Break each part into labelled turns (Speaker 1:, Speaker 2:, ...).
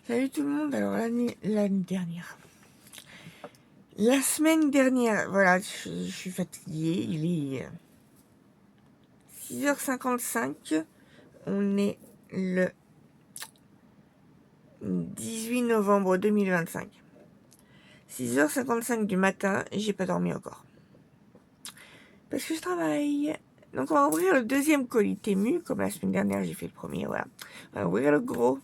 Speaker 1: Salut tout le monde. Alors la semaine dernière, voilà, je suis fatiguée. Il est 6h55. On est le 18 novembre 2025. 6h55 du matin, j'ai pas dormi encore. Parce que je travaille. Donc on va ouvrir le deuxième colis Temu. Comme la semaine dernière, j'ai fait le premier, voilà. On va ouvrir le gros.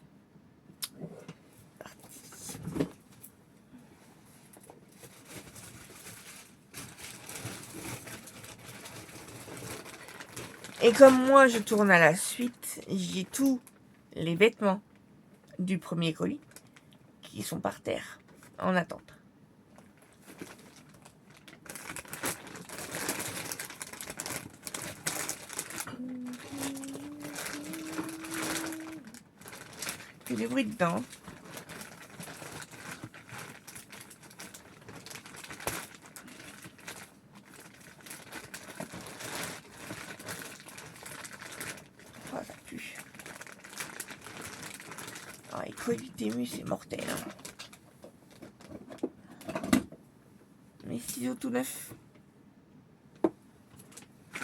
Speaker 1: Et comme moi, je tourne à la suite, j'ai tous les vêtements du premier colis qui sont par terre en attente. Il y a du bruit dedans. Oh, ça pue. Ah, les colis Temu, c'est mortel. Hein. Mes ciseaux tout neufs.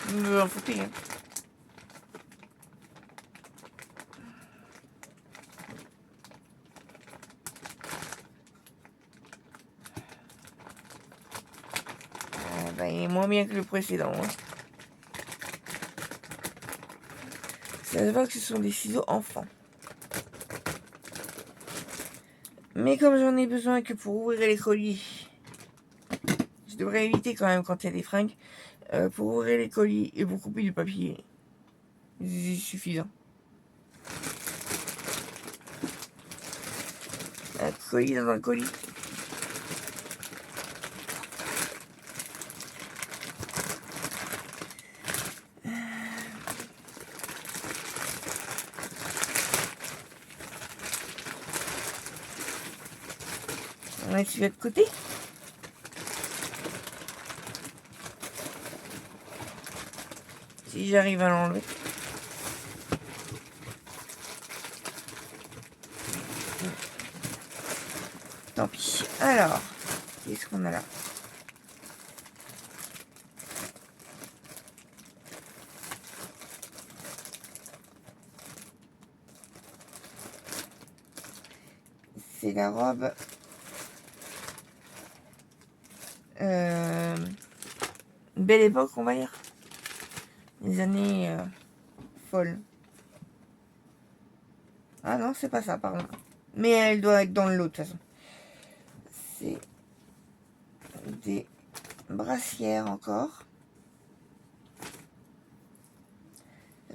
Speaker 1: Vous me en foutez, hein. Il est moins bien que le précédent. Hein. Ça se voit que ce sont des ciseaux enfants. Mais comme j'en ai besoin que pour ouvrir les colis, je devrais éviter quand même quand il y a des fringues. Pour ouvrir les colis et pour couper du papier, c'est suffisant. Un colis dans un colis. On va celui-là de côté. Si j'arrive à l'enlever. Tant pis. Alors, qu'est-ce qu'on a là? C'est la robe Belle Époque, on va dire. Les années folles. Ah non, c'est pas ça, pardon. Mais elle doit être dans le lot, de toute façon. C'est des brassières encore.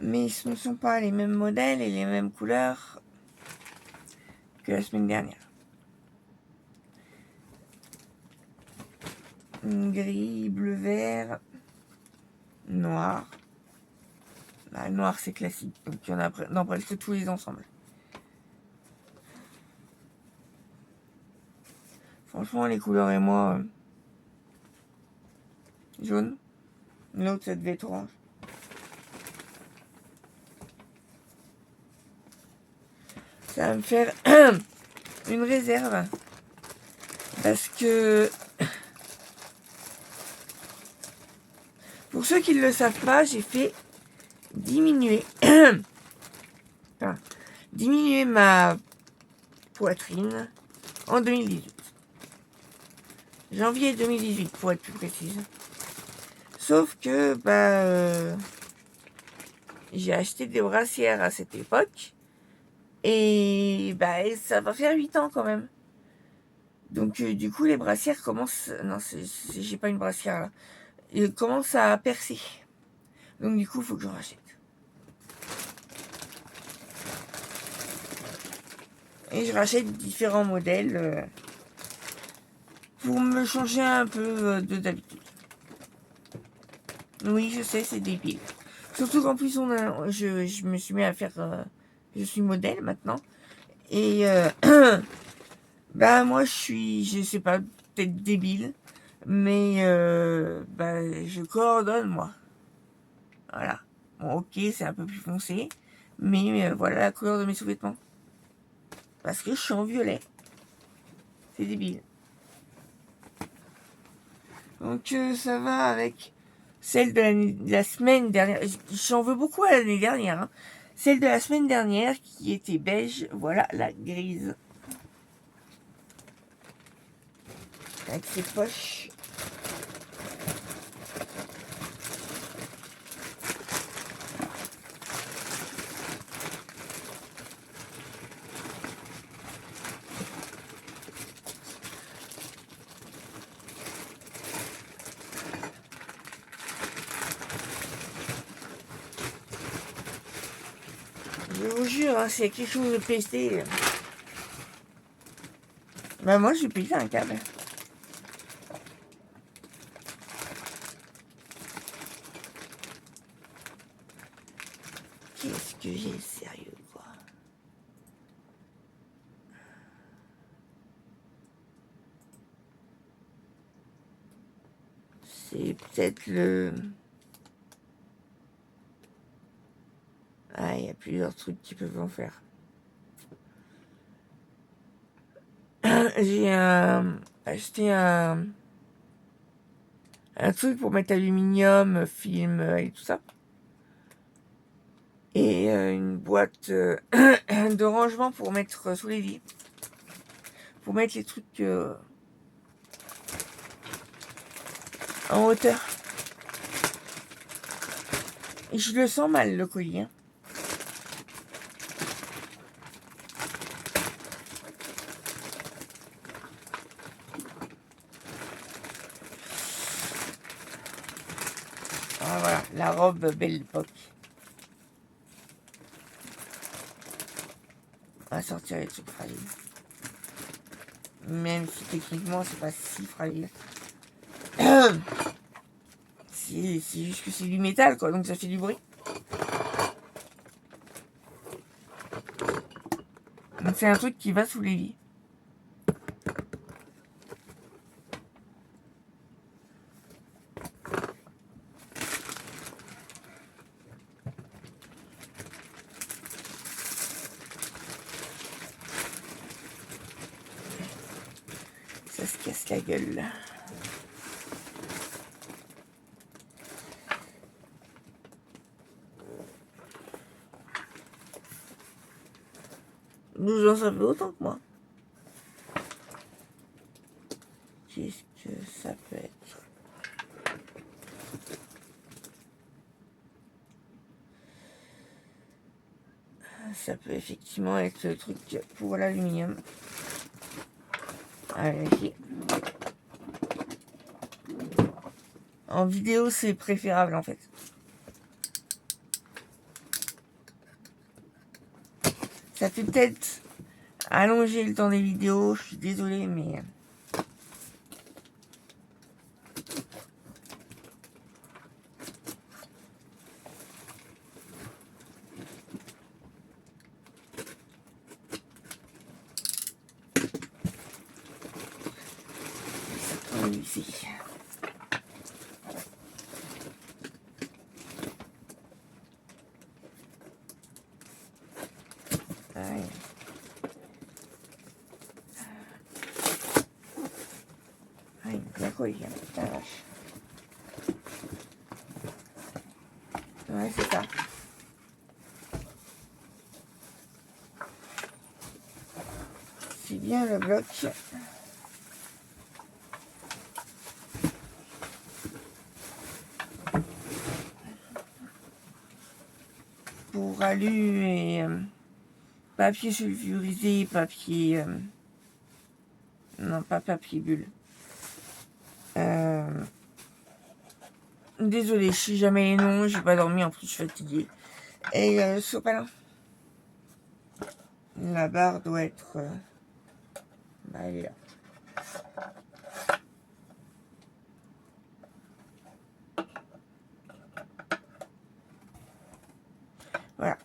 Speaker 1: Mais ce ne sont pas les mêmes modèles et les mêmes couleurs que la semaine dernière. Gris, bleu, vert, noir. Bah, le noir, c'est classique. Donc, il y en a dans presque tous les ensembles. Franchement, les couleurs et moi... jaune. L'autre, ça devait être orange. Ça va me faire une réserve. Parce que... Pour ceux qui ne le savent pas, j'ai fait diminuer... diminuer ma poitrine en 2018. Janvier 2018, pour être plus précise. Sauf que, j'ai acheté des brassières à cette époque. Et, ça va faire 8 ans quand même. Donc, du coup, les brassières commencent... Non, j'ai pas une brassière là. Ils commencent à percer. Donc, du coup, il faut que j'en rachète. Et je rachète différents modèles pour me changer un peu de d'habitude. Oui, je sais, c'est débile. Surtout qu'en plus, je me suis mis à faire... je suis modèle maintenant. Et moi, je sais pas, peut-être débile. Mais je coordonne, moi. Voilà. Bon, ok, c'est un peu plus foncé. Mais voilà la couleur de mes sous-vêtements. Parce que je suis en violet. C'est débile. Donc ça va avec celle de la semaine dernière. J'en veux beaucoup à l'année dernière. Hein. Celle de la semaine dernière qui était beige. Voilà la grise. Avec ses poches. Je vous jure, hein, s'il y a quelque chose de pesté. Bah moi j'ai pété un câble. Qu'est-ce que j'ai sérieux quoi. C'est peut-être le... Ah, il y a plusieurs trucs qui peuvent en faire. J'ai acheté un truc pour mettre aluminium, film et tout ça. Et une boîte de rangement pour mettre sous les lits. Pour mettre les trucs en hauteur. Et je le sens mal le colis. Hein. Ah, voilà, la robe Belle Époque. On va sortir les trucs fragiles. Même si techniquement c'est pas si fragile. C'est juste que c'est du métal quoi, donc ça fait du bruit. Donc c'est un truc qui va sous les lits. Ça se casse la gueule là. Nous en savons autant que moi. Qu'est-ce que ça peut être? Ça peut effectivement être le truc pour l'aluminium. À vérifier. En vidéo, c'est préférable en fait. Ça fait peut-être allonger le temps des vidéos, je suis désolée, mais... Ici. Ouais. Ouais, bien collé, hein, putain, vache. Ouais, c'est ça. C'est bien le bloc. Pour alu et papier sulfurisé, papier... non, pas papier bulle. Désolée, je suis jamais les noms, j'ai pas dormi, en plus je suis fatiguée. Et sopalin. La barre doit être... bah, elle est là. Voilà.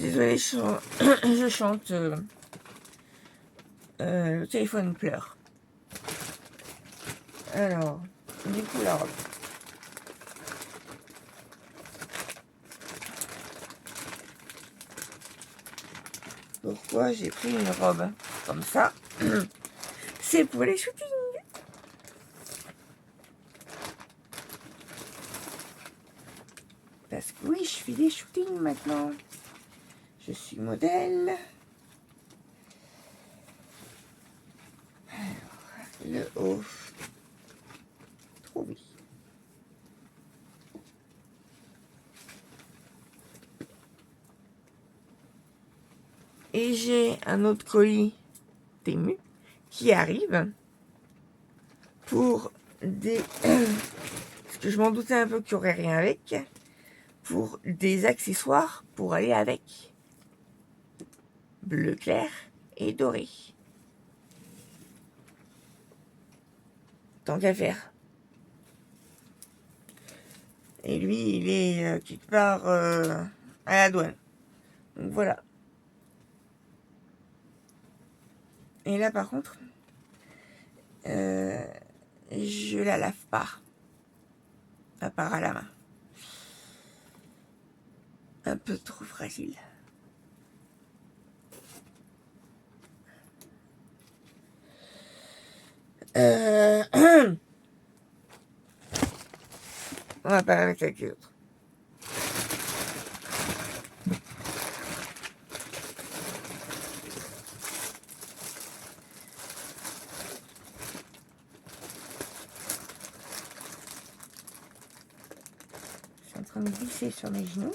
Speaker 1: désolée, je chante. Le téléphone pleure. Alors, du coup, la robe. Pourquoi j'ai pris une robe comme ça? C'est pour les shootings. Parce que oui, je fais des shootings maintenant. Je suis modèle. Alors, le haut. Trouvé. Et j'ai un autre colis Temu qui arrive pour des... Parce que je m'en doutais un peu qu'il n'y aurait rien avec. Pour des accessoires pour aller avec. Bleu clair et doré. Tant qu'à faire. Et lui, il est quelque part à la douane. Donc voilà. Et là, par contre, je la lave pas. À part à la main. Un peu trop fragile. On va pas la mettre avec les autres. Je suis en train de glisser sur mes genoux.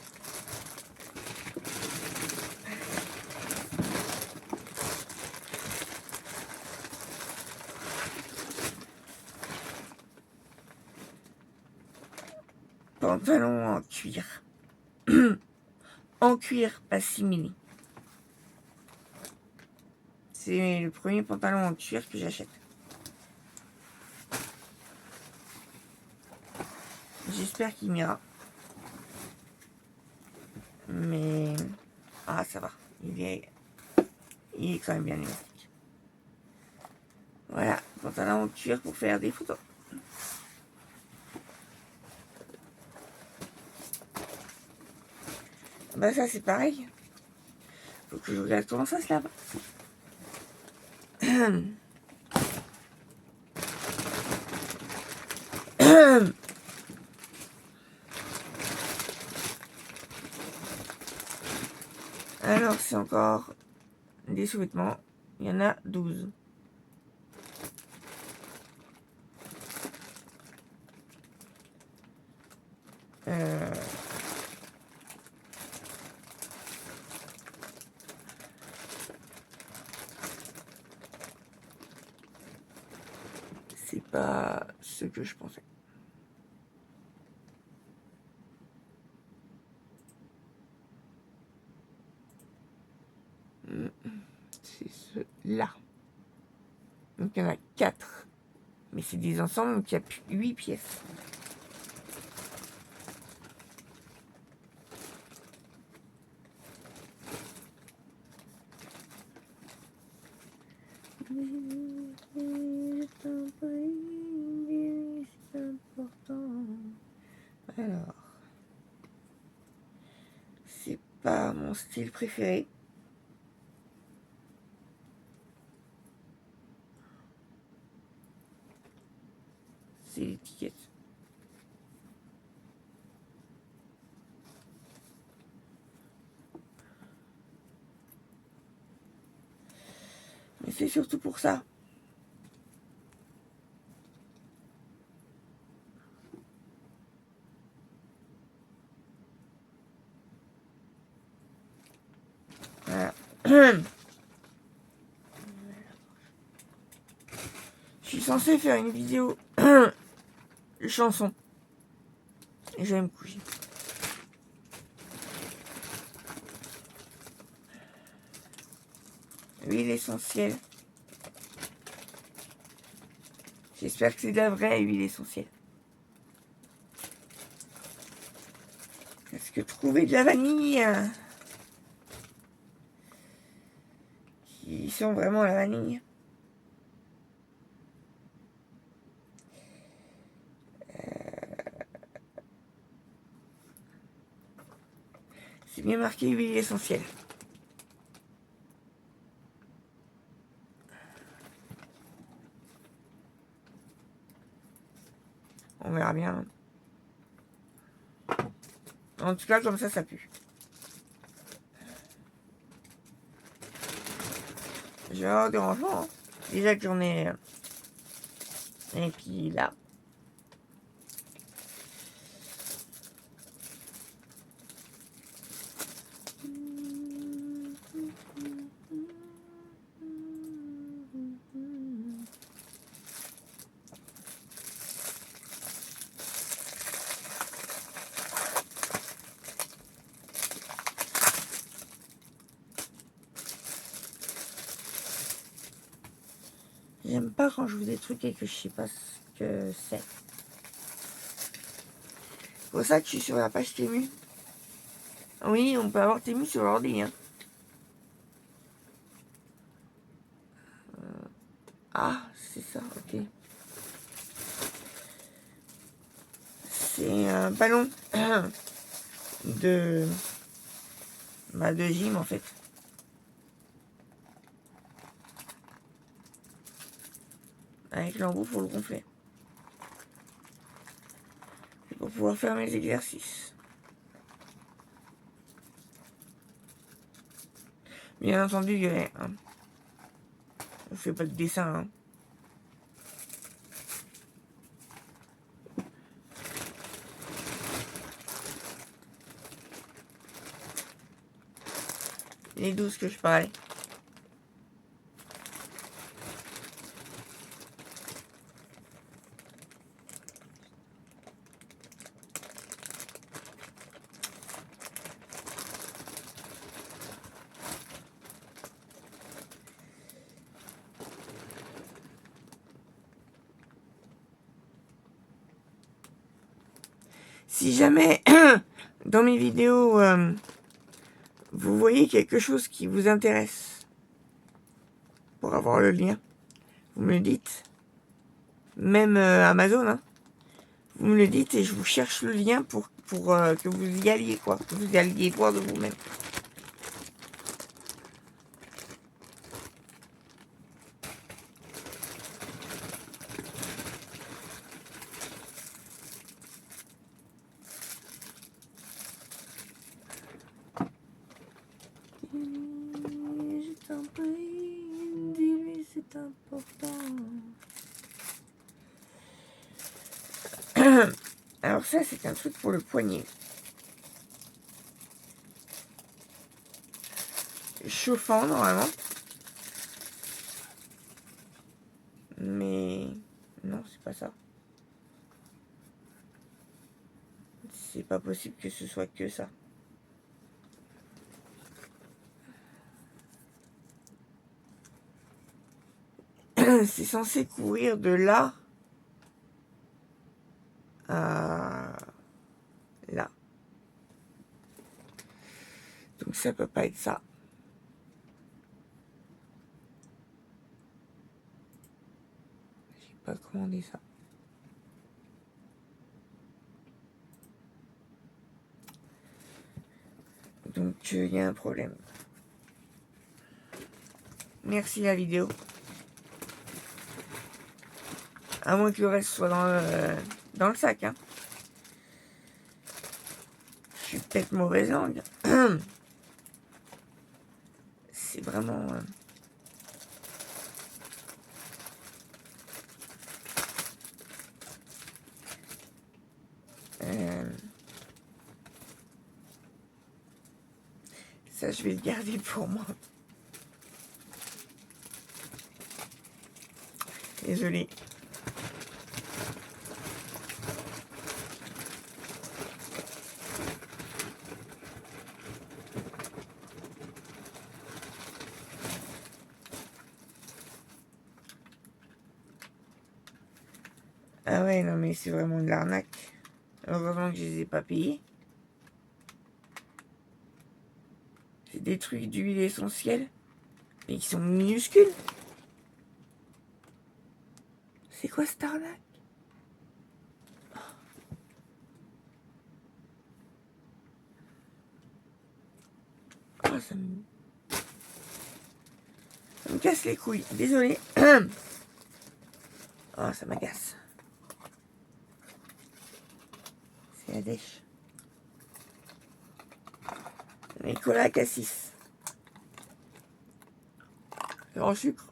Speaker 1: Pantalon en cuir. En cuir, pas simili. C'est le premier pantalon en cuir que j'achète. J'espère qu'il m'ira. Mais... Ah, ça va. Il est quand même bien élastique. Voilà, pantalon en cuir pour faire des photos. Bah ça c'est pareil. Faut que je regarde comment ça se lave. Alors c'est encore des sous-vêtements. Il y en a 12. C'est pas ce que je pensais. C'est ceux-là. Donc il y en a 4. Mais c'est des ensembles, donc il y a 8 pièces. Alors, c'est pas mon style préféré. C'est l'étiquette. Mais c'est surtout pour ça. Voilà. Je suis censée faire une vidéo de chanson. Et je vais me coucher. Huile essentielle. J'espère que c'est de la vraie huile essentielle. Parce que trouver de la vanille, qui sont vraiment la vanille. C'est bien marqué huile essentielle. On verra bien. En tout cas, comme ça pue. J'ai avoir des rangements. Hein. Déjà que j'en ai. Et puis là. J'aime pas quand je vous des trucs et que je sais pas ce que c'est. C'est pour ça que je suis sur la page Temu. Oui, on peut avoir Temu sur l'ordi. Hein. Ah, c'est ça, ok. C'est un ballon de gym en fait. Avec l'embout pour le gonfler. Et pour pouvoir faire mes exercices. Bien entendu, violet. Hein. On fait pas de dessin. Hein. Les 12 que je parlais. Si jamais dans mes vidéos vous voyez quelque chose qui vous intéresse pour avoir le lien, vous me le dites. Même Amazon, hein. Vous me le dites et je vous cherche le lien pour que vous y alliez, quoi. Que vous y alliez voir de vous-même. Je t'en prie, dis-lui c'est important. Alors ça, c'est un truc pour le poignet. Chauffant, normalement. Mais non, c'est pas ça. C'est pas possible que ce soit que ça. C'est censé courir de là à là. Donc ça peut pas être ça. J'ai pas commandé ça. Donc il y a un problème. Merci la vidéo. À moins que le reste soit dans le sac. Hein. Je suis peut-être mauvaise langue. C'est vraiment... ça, je vais le garder pour moi. Désolée. Ah ouais, non mais c'est vraiment de l'arnaque. Heureusement que je les ai pas payés. C'est des trucs d'huile essentielle. Et qui sont minuscules. C'est quoi cette arnaque? Oh, ça me casse les couilles. Désolé. Oh, ça m'agace. C'est la dèche. Nicolas Cassis. En sucre.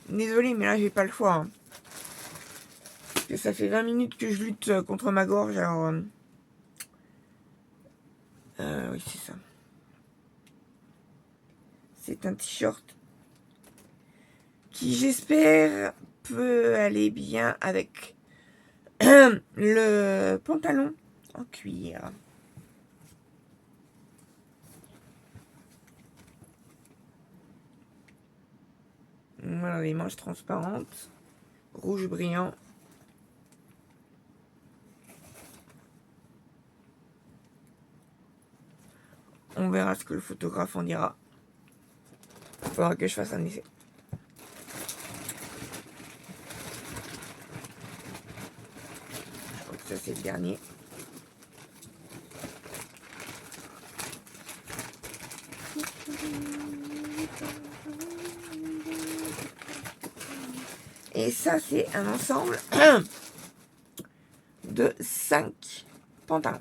Speaker 1: Désolé, mais là, j'ai pas le choix. Hein. Parce que ça fait 20 minutes que je lutte contre ma gorge. Alors, oui, c'est ça. C'est un t-shirt qui, j'espère, peut aller bien avec le pantalon en cuir. Voilà, les manches transparentes, rouge brillant. On verra ce que le photographe en dira. Il faudra que je fasse un essai. Je crois que ça, c'est le dernier. Et ça, c'est un ensemble de 5 pantalons.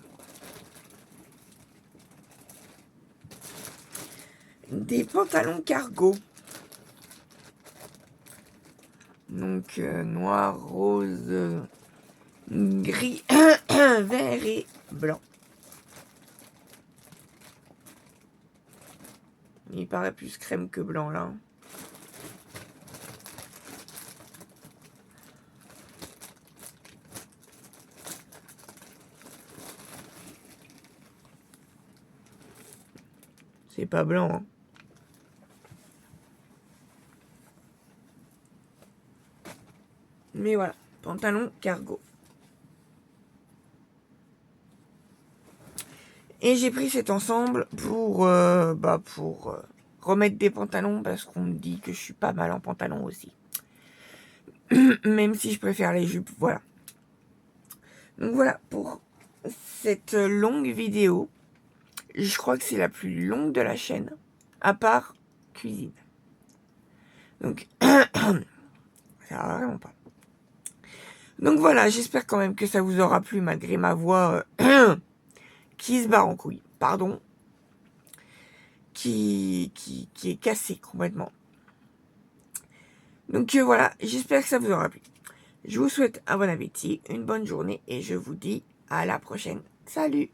Speaker 1: Des pantalons cargo. Donc, noir, rose, gris, vert et blanc. Il paraît plus crème que blanc, là. C'est pas blanc, hein. Mais voilà, pantalon cargo. Et j'ai pris cet ensemble pour remettre des pantalons parce qu'on me dit que je suis pas mal en pantalon aussi. Même si je préfère les jupes, voilà. Donc voilà pour cette longue vidéo. Je crois que c'est la plus longue de la chaîne, à part cuisine. Donc, ça va vraiment pas. Donc voilà, j'espère quand même que ça vous aura plu malgré ma voix qui se barre en couille. Pardon. Qui est cassée complètement. Donc voilà, j'espère que ça vous aura plu. Je vous souhaite un bon appétit, une bonne journée et je vous dis à la prochaine. Salut!